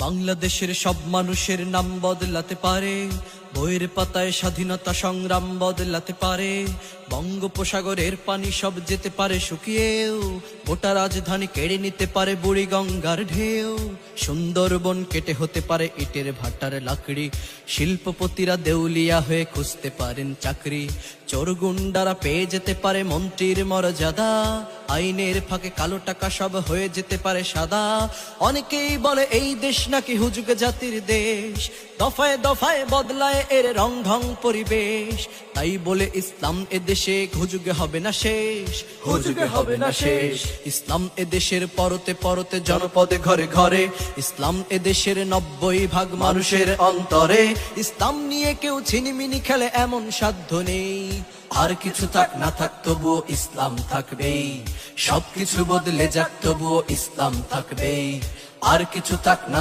বাংলাদেশের সব মানুষের নাম বদলাতে পারে, বইয়ের পাতায় স্বাধীনতা সংগ্রাম বদলাতে পারে। বঙ্গোপসাগরের পানি সব যেতে পারে শুকিয়েও, গোটা রাজধানী কেড়ে নিতে পারে বুড়ি গঙ্গার ঢেউ। সুন্দরবন কেটে হতে পারে ইটের ভাটার লাকড়ি, শিল্পপতিরা দেউলিয়া হয়ে খুঁজতে পারেন চাকরি। চোর গুন্ডারা পেয়ে যেতে পারে মন্ত্রীর মর্যাদা, আইনের ফাঁকে কালো টাকা সব হয়ে যেতে পারে সাদা। অনেকেই বলে এই দেশ নাকি হুজুগ জাতির দেশ, দফায় দফায় বদলায় এর রং ঢং পরিবেশ। তাই বলে ইসলাম এ দেশে হুজুগে হবে না শেষ, হুজুগে হবে না শেষ। ইসলাম এ দেশের পরতে পরতে জনপদে ঘরে ঘরে, ইসলাম এ দেশের 90% মানুষের অন্তরে। ইসলাম নিয়ে কেউ ছিনিমিনি খেলে এমন সাধ্য নেই, আর কিছু থাক না থাক তবুও ইসলাম থাকবেই। সবকিছু বদলে যাক তবুও ইসলাম থাকবেই, আর কিছু থাক না